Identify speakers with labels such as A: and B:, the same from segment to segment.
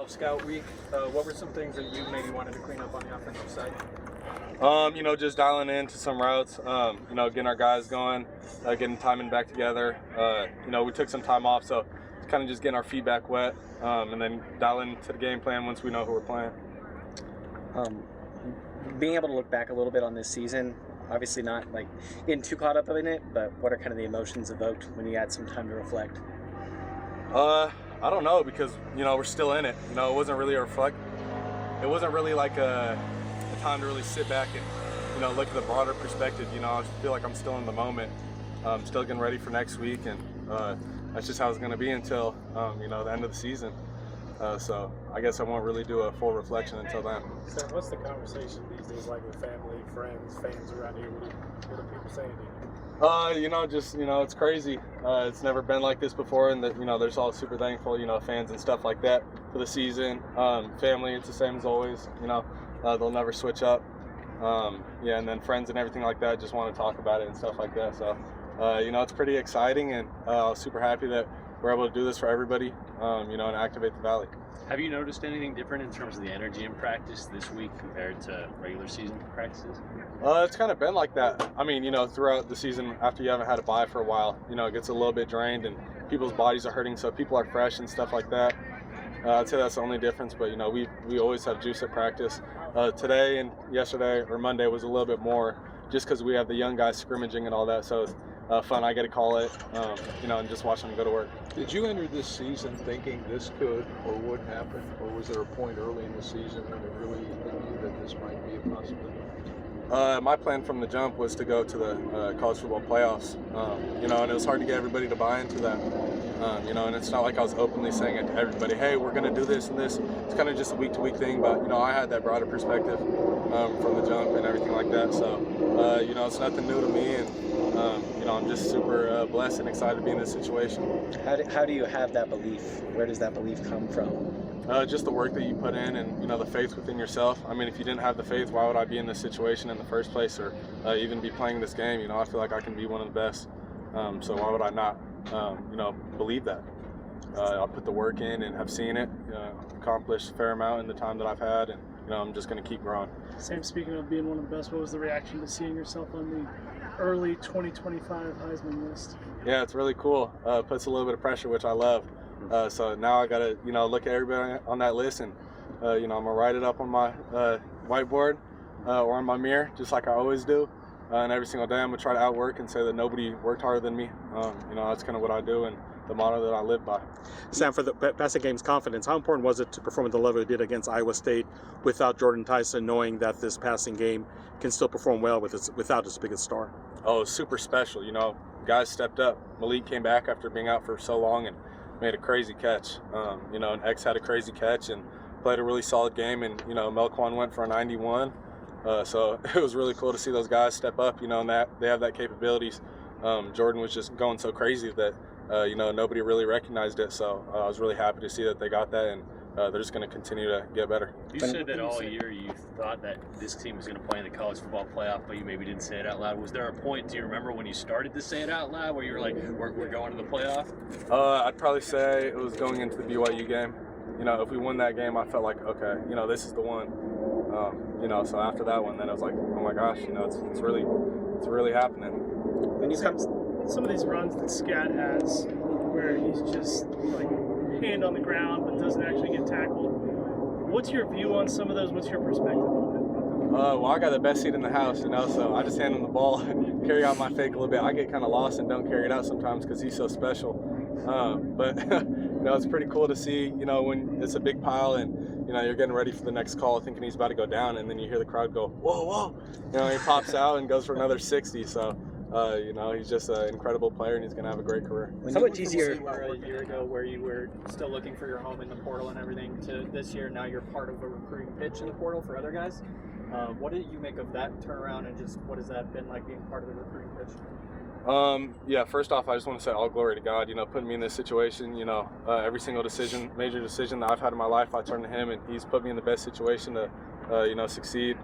A: Scout week, what were some things that you maybe wanted to clean up on the offensive side?
B: Just dialing into some routes, getting our guys going, getting timing back together. We took some time off, so it's kind of just getting our feet back wet, and then dialing into the game plan once we know who we're playing.
C: Being able to look back a little bit on this season, obviously not like getting too caught up in it, but what are kind of the emotions evoked when you had some time to reflect?
B: I don't know, because we're still in it. It wasn't really It wasn't really like a time to really sit back and look at the broader perspective. I feel like I'm still in the moment. Still getting ready for next week, and that's just how it's going to be until the end of the season. So I guess I won't really do a full reflection until then.
A: So what's the conversation these days like with family, friends, fans around here? What are people saying to you?
B: It's crazy. It's never been like this before, and there's all super thankful, fans and stuff like that for the season. Family, it's the same as always. They'll never switch up. And then friends and everything like that just want to talk about it and stuff like that. So, it's pretty exciting, and super happy that we're able to do this for everybody, and activate the Valley.
D: Have you noticed anything different in terms of the energy in practice this week compared to regular season practices?
B: It's kind of been like that. Throughout the season, after you haven't had a bye for a while, it gets a little bit drained and people's bodies are hurting, so people are fresh and stuff like that. I'd say that's the only difference, but we always have juice at practice. Today and yesterday or Monday was a little bit more, just because we have the young guys scrimmaging and all that, so it's fun. I get to call it, and just watch them go to work.
E: Did you enter this season thinking this could or would happen, or was there a point early in the season when it really hit you that this might be a possibility?
B: My plan from the jump was to go to the college football playoffs, and it was hard to get everybody to buy into that, and it's not like I was openly saying it to everybody, hey, we're going to do this and this. It's kind of just a week-to-week thing, but, I had that broader perspective from the jump and everything like that, so, it's nothing new to me, and, I'm just super blessed and excited to be in this situation.
C: How do you have that belief? Where does that belief come from?
B: Just the work that you put in, and the faith within yourself. If you didn't have the faith, why would I be in this situation in the first place, or even be playing this game? I feel like I can be one of the best, so why would I not believe that? I put the work in and have seen it accomplish a fair amount in the time that I've had, and I'm just going to keep growing.
F: Sam, speaking of being one of the best, what was the reaction to seeing yourself on the early 2025 Heisman list?
B: Yeah, it's really cool. Puts a little bit of pressure, which I love. So now I got to, look at everybody on that list, and, I'm going to write it up on my whiteboard or on my mirror, just like I always do. And every single day I'm going to try to outwork and say that nobody worked harder than me. That's kind of what I do and the motto that I live by.
G: Sam, for the passing game's confidence, how important was it to perform at the level it did against Iowa State without Jordan Tyson, knowing that this passing game can still perform well without its biggest star?
B: Oh, super special. Guys stepped up. Malik came back after being out for so long and made a crazy catch. And X had a crazy catch and played a really solid game. And, Melquan went for a 91. So it was really cool to see those guys step up, and that they have that capabilities. Jordan was just going so crazy that, nobody really recognized it. So I was really happy to see that they got that, and they're just going to continue to get better.
D: You said that all year you thought that this team was going to play in the college football playoff, but you maybe didn't say it out loud. Was there a point, do you remember when you started to say it out loud, where you were like, we're going to the playoff?
B: I'd probably say it was going into the BYU game. If we won that game, I felt like, okay, this is the one. So after that one, then I was like, oh my gosh, it's really happening.
F: When you come some of these runs that Scat has, where he's just like hand on the ground but doesn't actually get tackled, what's your view on some of those? What's your perspective on
B: Well, I got the best seat in the house, so I just hand him the ball, carry out my fake a little bit. I get kind of lost and don't carry it out sometimes because he's so special. But it's pretty cool to see, when it's a big pile and you're getting ready for the next call, thinking he's about to go down, and then you hear the crowd go, whoa, whoa. He pops out and goes for another 60. So, he's just an incredible player, and he's going to have a great career.
A: How much easier a year ago, where you were still looking for your home in the portal and everything, to this year, now you're part of a recruiting pitch in the portal for other guys? What did you make of that turnaround, and just what has that been like being part of the recruiting pitch?
B: First off, I just want to say all glory to God, putting me in this situation. Every single major decision that I've had in my life, I turn to him, and he's put me in the best situation to, succeed.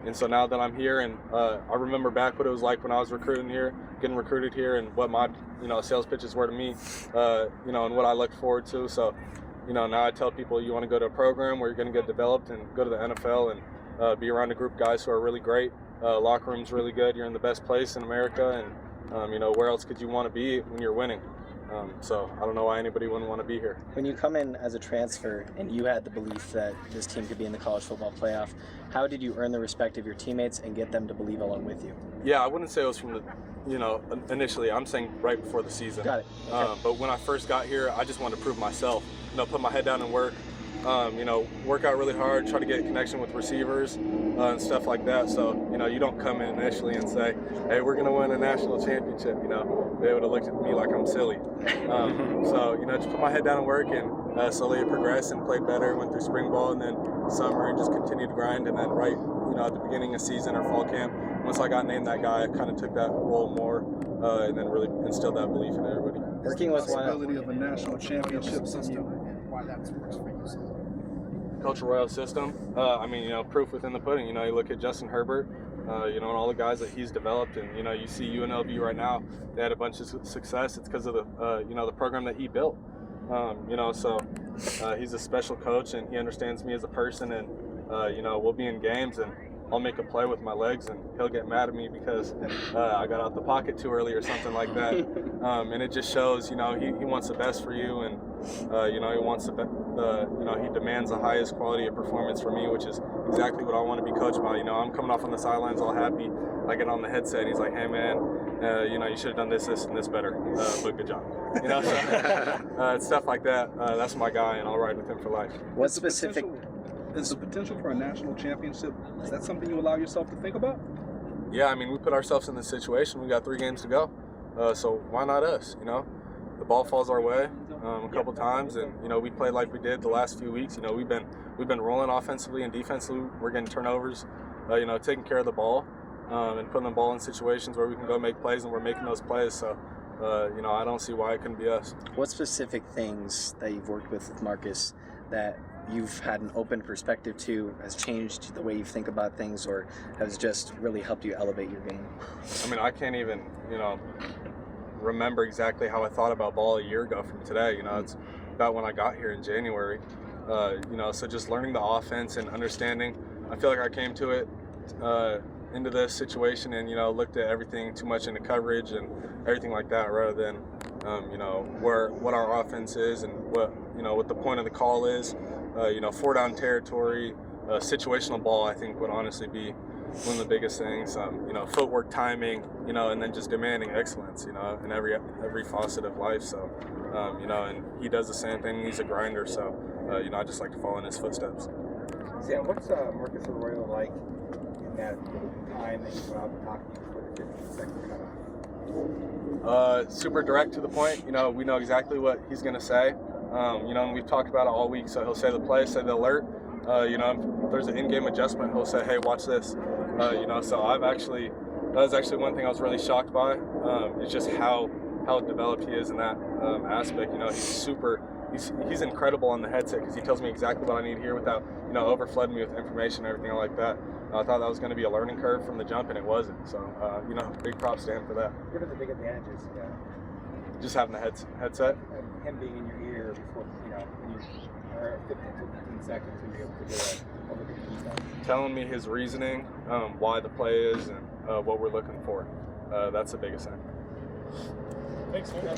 B: And so now that I'm here, and I remember back what it was like when I was getting recruited here, and what my, sales pitches were to me, and what I look forward to. So, you know, now I tell people you want to go to a program where you're going to get developed and go to the NFL and be around a group of guys who are really great. Locker room's really good. You're in the best place in America, and you know, where else could you want to be when you're winning? So I don't know why anybody wouldn't want to be here.
C: When you come in as a transfer and you had the belief that this team could be in the college football playoff, how did you earn the respect of your teammates and get them to believe along with you?
B: Yeah, I wouldn't say it was from the, you know, initially. I'm saying right before the season.
C: Got it. Okay.
B: But when I first got here, I just wanted to prove myself. You know, put my head down and work. You know, work out really hard, try to get a connection with receivers and stuff like that. So, you know, you don't come in initially and say, hey, we're going to win a national championship. You know, they would have looked at me like I'm silly. So, you know, just put my head down and work, and slowly progress and play better. Went through spring ball and then summer and just continued to grind. And then right, you know, at the beginning of season or fall camp, once I got named that guy, I kind of took that role more and then really instilled that belief in everybody.
C: Working with one
H: of a national championship system and why that works for you.
B: Coach Royal system. I mean, you know, proof within the pudding. You know, you look at Justin Herbert, you know, and all the guys that he's developed, and you know, you see UNLV right now. They had a bunch of success. It's because of the, you know, the program that he built. You know, so he's a special coach, and he understands me as a person. And you know, we'll be in games, and I'll make a play with my legs, and he'll get mad at me because I got out the pocket too early or something like that. And it just shows, you know, he wants the best for you, and you know, he wants you know, he demands the highest quality of performance for me, which is exactly what I want to be coached by. You know, I'm coming off on the sidelines all happy. I get on the headset, and he's like, hey man, you know, you should have done this, and this better, but good job. You know, so, stuff like that. That's my guy, and I'll ride with him for life.
C: What specific?
H: Is the potential for a national championship, is that something you allow yourself to think about?
B: Yeah, I mean, we put ourselves in this situation. We got 3 games to go, so why not us? You know, the ball falls our way a couple times, and you know, we played like we did the last few weeks. You know, we've been rolling offensively and defensively. We're getting turnovers. You know, taking care of the ball and putting the ball in situations where we can go make plays, and we're making those plays. So, you know, I don't see why it couldn't be us.
C: What specific things that you've worked with Marcus that you've had an open perspective to has changed the way you think about things, or has just really helped you elevate your game?
B: I mean, I can't even, you know, remember exactly how I thought about ball a year ago from today. You know, it's about when I got here in January. You know, so just learning the offense and understanding. I feel like I came to it into this situation and, you know, looked at everything too much into coverage and everything like that, rather than you know, what our offense is and what, you know, what the point of the call is. You know, 4-down territory, situational ball, I think would honestly be one of the biggest things. You know, footwork, timing, you know, and then just demanding excellence, you know, in every facet of life. So, you know, and he does the same thing. He's a grinder, so you know, I just like to follow in his footsteps.
I: Sam, what's Marcus Arroyo like in that time that you went out and talked to you for the 15-second cutoff?
B: Super direct to the point. You know, we know exactly what he's going to say. You know, and we've talked about it all week. So he'll say the play, say the alert. You know, if there's an in-game adjustment, he'll say, hey, watch this. You know, so that was actually one thing I was really shocked by. It's just how developed he is in that aspect. You know, he's incredible on the headset because he tells me exactly what I need to hear without, you know, overflooding me with information and everything like that. I thought that was going to be a learning curve from the jump, and it wasn't. So, you know, big props to him for that.
I: Give us the big advantages.
B: Just having the headset.
I: And him being in your ear before, you know, when you are 15 seconds and you're able to do it over the key stuff.
B: Telling me his reasoning, why the play is, and what we're looking for. That's the biggest thing.
F: Thanks, man.